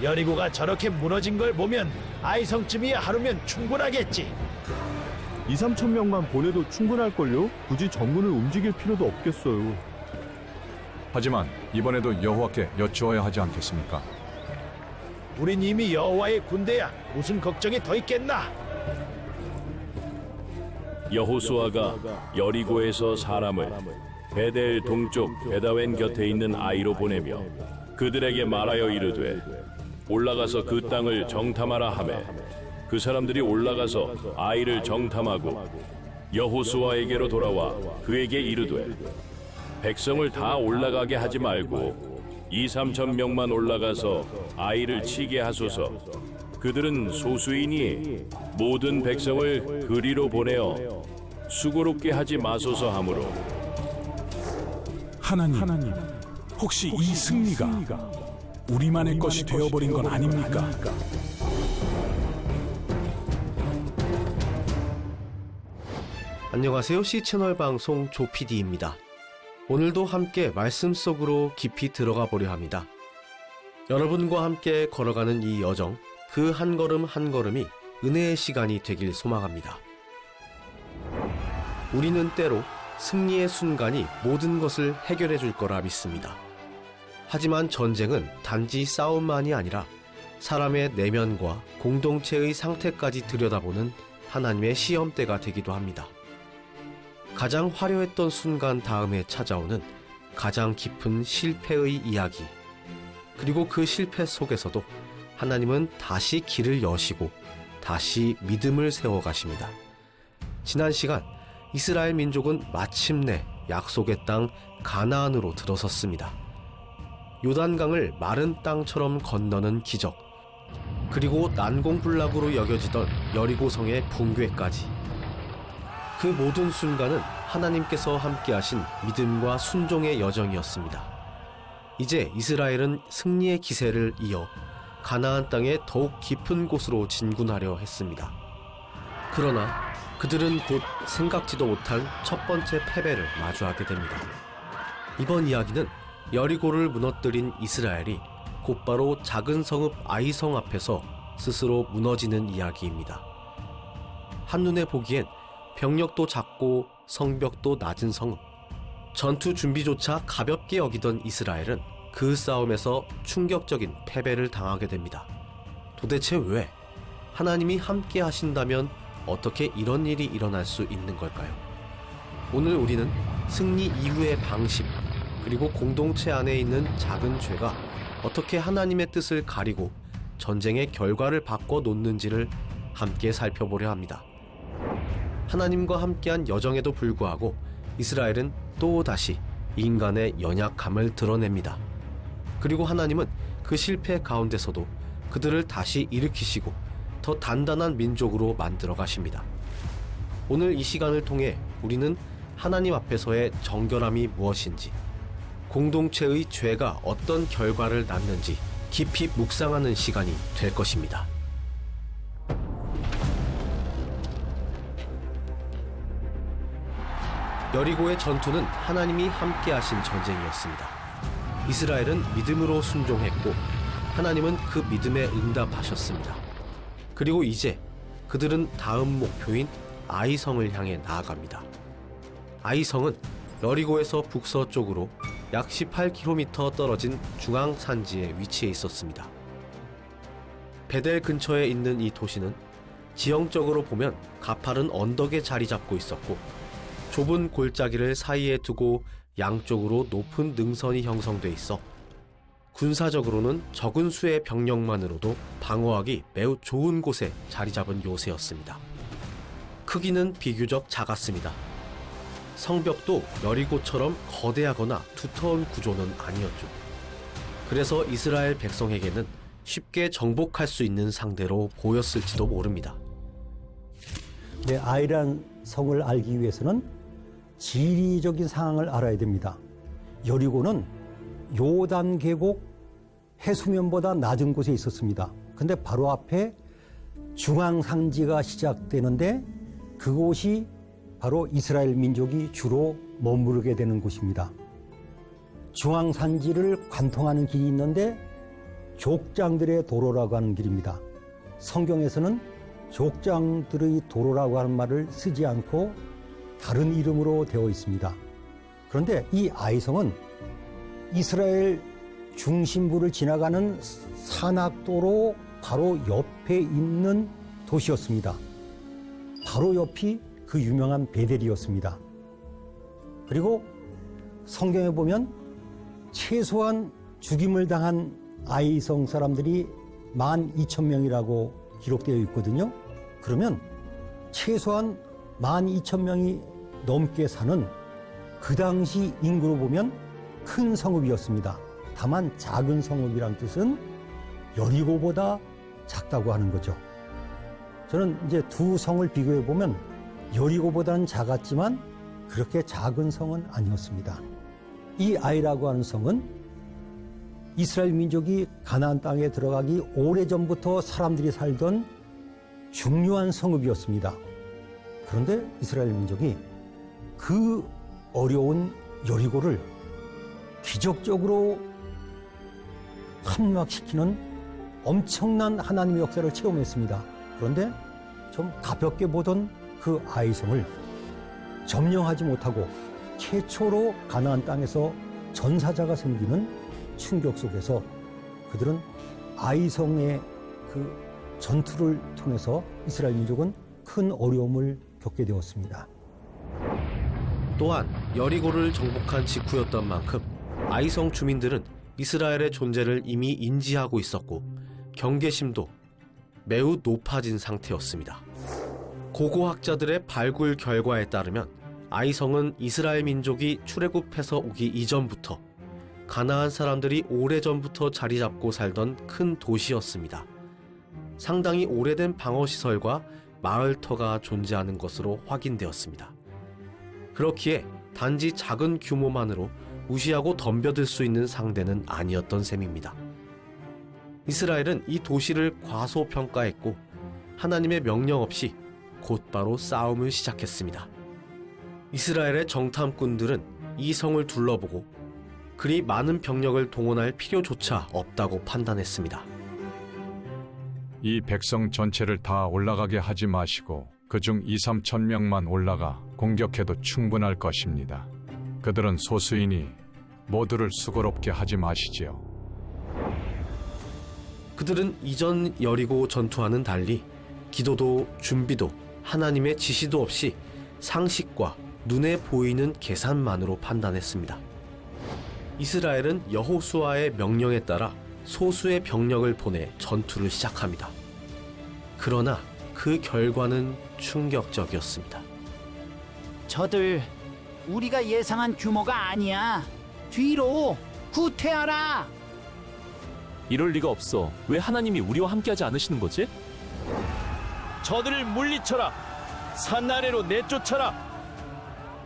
여리고가 저렇게 무너진 걸 보면 아이성쯤이야 하루면 충분하겠지. 2, 3천 명만 보내도 충분할걸요? 굳이 전군을 움직일 필요도 없겠어요. 하지만 이번에도 여호와께 여쭈어야 하지 않겠습니까? 우린 이미 여호와의 군대야. 무슨 걱정이 더 있겠나? 여호수아가 여리고에서 사람을 베델 동쪽 베다웬 곁에 있는 아이로 보내며 그들에게 말하여 이르되 올라가서 그 땅을 정탐하라 하매 그 사람들이 올라가서 아이를 정탐하고 여호수아에게로 돌아와 그에게 이르되 백성을 다 올라가게 하지 말고 2, 3천 명만 올라가서 아이를 치게 하소서. 그들은 소수이니 모든 백성을 그리로 보내어 수고롭게 하지 마소서 하므로 하나님, 혹시 이 승리가 우리만의 것이 되어버린 건 아닙니까? 안녕하세요. C채널 방송 조PD입니다. 오늘도 함께 말씀 속으로 깊이 들어가 보려 합니다. 여러분과 함께 걸어가는 이 여정, 그 한 걸음 한 걸음이 은혜의 시간이 되길 소망합니다. 우리는 때로 승리의 순간이 모든 것을 해결해 줄 거라 믿습니다. 하지만 전쟁은 단지 싸움만이 아니라 사람의 내면과 공동체의 상태까지 들여다보는 하나님의 시험대가 되기도 합니다. 가장 화려했던 순간 다음에 찾아오는 가장 깊은 실패의 이야기, 그리고 그 실패 속에서도 하나님은 다시 길을 여시고 다시 믿음을 세워가십니다. 지난 시간 이스라엘 민족은 마침내 약속의 땅 가나안으로 들어섰습니다. 요단강을 마른 땅처럼 건너는 기적, 그리고 난공불락으로 여겨지던 여리고성의 붕괴까지, 그 모든 순간은 하나님께서 함께하신 믿음과 순종의 여정이었습니다. 이제 이스라엘은 승리의 기세를 이어 가나안 땅의 더욱 깊은 곳으로 진군하려 했습니다. 그러나 그들은 곧 생각지도 못한 첫 번째 패배를 마주하게 됩니다. 이번 이야기는 여리고를 무너뜨린 이스라엘이 곧바로 작은 성읍 아이성 앞에서 스스로 무너지는 이야기입니다. 한눈에 보기엔 병력도 작고 성벽도 낮은 성읍, 전투 준비조차 가볍게 여기던 이스라엘은 그 싸움에서 충격적인 패배를 당하게 됩니다. 도대체 왜? 하나님이 함께 하신다면 어떻게 이런 일이 일어날 수 있는 걸까요? 오늘 우리는 승리 이후의 방식, 그리고 공동체 안에 있는 작은 죄가 어떻게 하나님의 뜻을 가리고 전쟁의 결과를 바꿔 놓는지를 함께 살펴보려 합니다. 하나님과 함께한 여정에도 불구하고 이스라엘은 또다시 인간의 연약함을 드러냅니다. 그리고 하나님은 그 실패 가운데서도 그들을 다시 일으키시고 더 단단한 민족으로 만들어 가십니다. 오늘 이 시간을 통해 우리는 하나님 앞에서의 정결함이 무엇인지, 공동체의 죄가 어떤 결과를 낳는지 깊이 묵상하는 시간이 될 것입니다. 여리고의 전투는 하나님이 함께하신 전쟁이었습니다. 이스라엘은 믿음으로 순종했고 하나님은 그 믿음에 응답하셨습니다. 그리고 이제 그들은 다음 목표인 아이성을 향해 나아갑니다. 아이성은 여리고에서 북서쪽으로 약 18km 떨어진 중앙산지에 위치해 있었습니다. 베델 근처에 있는 이 도시는 지형적으로 보면 가파른 언덕에 자리 잡고 있었고, 좁은 골짜기를 사이에 두고 양쪽으로 높은 능선이 형성돼 있어 군사적으로는 적은 수의 병력만으로도 방어하기 매우 좋은 곳에 자리 잡은 요새였습니다. 크기는 비교적 작았습니다. 성벽도 여리고처럼 거대하거나 두터운 구조는 아니었죠. 그래서 이스라엘 백성에게는 쉽게 정복할 수 있는 상대로 보였을지도 모릅니다. 아이란 성을 알기 위해서는 지리적인 상황을 알아야 됩니다. 여리고는 요단 계곡 해수면보다 낮은 곳에 있었습니다. 근데 바로 앞에 중앙산지가 시작되는데 그곳이 바로 이스라엘 민족이 주로 머무르게 되는 곳입니다. 중앙산지를 관통하는 길이 있는데 족장들의 도로라고 하는 길입니다. 성경에서는 족장들의 도로라고 하는 말을 쓰지 않고 다른 이름으로 되어 있습니다. 그런데 이 아이성은 이스라엘 중심부를 지나가는 산악도로 바로 옆에 있는 도시였습니다. 바로 옆이 그 유명한 베델이었습니다. 그리고 성경에 보면 최소한 죽임을 당한 아이성 사람들이 12,000명이라고 기록되어 있거든요. 그러면 최소한 12,000명이 넘게 사는 그 당시 인구로 보면 큰 성읍이었습니다. 다만 작은 성읍이란 뜻은 여리고보다 작다고 하는 거죠. 저는 이제 두 성을 비교해 보면 여리고보다는 작았지만 그렇게 작은 성은 아니었습니다. 이 아이라고 하는 성은 이스라엘 민족이 가나안 땅에 들어가기 오래전부터 사람들이 살던 중요한 성읍이었습니다. 그런데 이스라엘 민족이 그 어려운 여리고를 기적적으로 함락시키는 엄청난 하나님의 역사를 체험했습니다. 그런데 좀 가볍게 보던 그 아이성을 점령하지 못하고 최초로 가나안 땅에서 전사자가 생기는 충격 속에서 그들은 아이성의 그 전투를 통해서 이스라엘 민족은 큰 어려움을 겪게 되었습니다. 또한 여리고를 정복한 직후였던 만큼 아이성 주민들은 이스라엘의 존재를 이미 인지하고 있었고 경계심도 매우 높아진 상태였습니다. 고고학자들의 발굴 결과에 따르면 아이성은 이스라엘 민족이 출애굽해서 오기 이전부터 가나안 사람들이 오래전부터 자리 잡고 살던 큰 도시였습니다. 상당히 오래된 방어시설과 마을터가 존재하는 것으로 확인되었습니다. 그렇기에 단지 작은 규모만으로 무시하고 덤벼들 수 있는 상대는 아니었던 셈입니다. 이스라엘은 이 도시를 과소평가했고 하나님의 명령 없이 곧바로 싸움을 시작했습니다. 이스라엘의 정탐꾼들은 이 성을 둘러보고 그리 많은 병력을 동원할 필요조차 없다고 판단했습니다. 이 백성 전체를 다 올라가게 하지 마시고 그중 2-3천 명만 올라가 공격해도 충분할 것입니다. 그들은 소수이니 모두를 수고롭게 하지 마시지요. 그들은 이전 여리고 전투와는 달리 기도도 준비도 하나님의 지시도 없이 상식과 눈에 보이는 계산만으로 판단했습니다. 이스라엘은 여호수아의 명령에 따라 소수의 병력을 보내 전투를 시작합니다. 그러나 그 결과는 충격적이었습니다. 저들 우리가 예상한 규모가 아니야. 뒤로 후퇴하라. 이럴 리가 없어. 왜 하나님이 우리와 함께하지 않으시는 거지? 저들을 물리쳐라. 산 아래로 내쫓아라.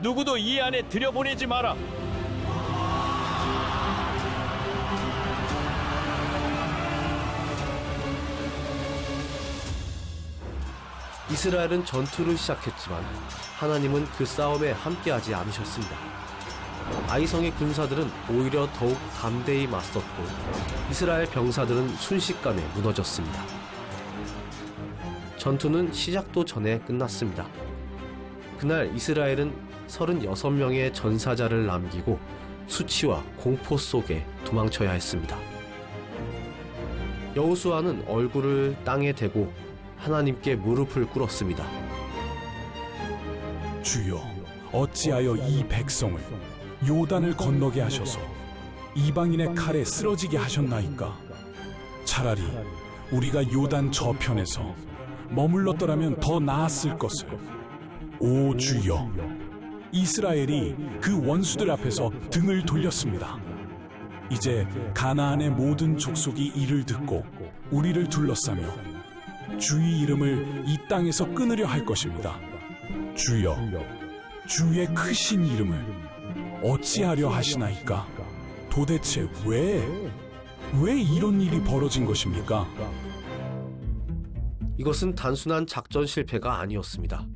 누구도 이 안에 들여보내지 마라. 이스라엘은 전투를 시작했지만 하나님은 그 싸움에 함께하지 않으셨습니다. 아이성의 군사들은 오히려 더욱 담대히 맞섰고 이스라엘 병사들은 순식간에 무너졌습니다. 전투는 시작도 전에 끝났습니다. 그날 이스라엘은 36명의 전사자를 남기고 수치와 공포 속에 도망쳐야 했습니다. 여호수아는 얼굴을 땅에 대고 하나님께 무릎을 꿇었습니다. 주여, 어찌하여 이 백성을 요단을 건너게 하셔서 이방인의 칼에 쓰러지게 하셨나이까? 차라리 우리가 요단 저편에서 머물렀더라면 더 나았을 것을. 오 주여, 이스라엘이 그 원수들 앞에서 등을 돌렸습니다. 이제 가나안의 모든 족속이 이를 듣고 우리를 둘러싸며 주의 이름을 이 땅에서 끊으려 할 것입니다. 주여, 주의 크신 이름을 어찌하려 하시나이까? 도대체 왜 이런 일이 벌어진 것입니까? 이것은 단순한 작전 실패가 아니었습니다.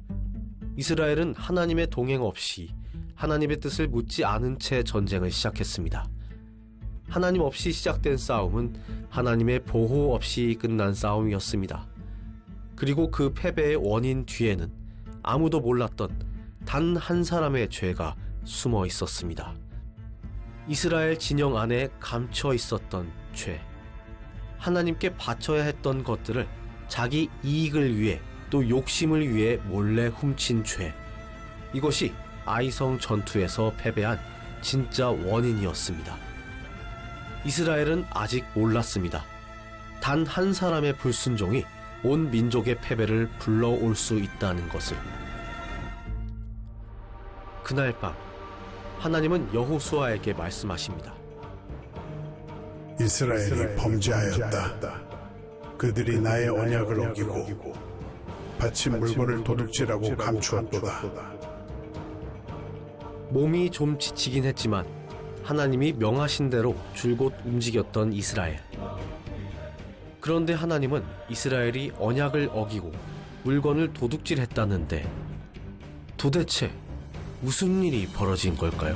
이스라엘은 하나님의 동행 없이 하나님의 뜻을 묻지 않은 채 전쟁을 시작했습니다. 하나님 없이 시작된 싸움은 하나님의 보호 없이 끝난 싸움이었습니다. 그리고 그 패배의 원인 뒤에는 아무도 몰랐던 단 한 사람의 죄가 숨어 있었습니다. 이스라엘 진영 안에 감춰 있었던 죄. 하나님께 바쳐야 했던 것들을 자기 이익을 위해 또 욕심을 위해 몰래 훔친 죄. 이것이 아이성 전투에서 패배한 진짜 원인이었습니다. 이스라엘은 아직 몰랐습니다. 단 한 사람의 불순종이 온 민족의 패배를 불러올 수 있다는 것을. 그날 밤 하나님은 여호수아에게 말씀하십니다. 이스라엘이 범죄하였다. 그들이 나의 언약을 어기고 바친 물건을 도둑질하고 감추었도다. 몸이 좀 지치긴 했지만 하나님이 명하신 대로 줄곧 움직였던 이스라엘. 그런데 하나님은 이스라엘이 언약을 어기고 물건을 도둑질했다는데 도대체 무슨 일이 벌어진 걸까요?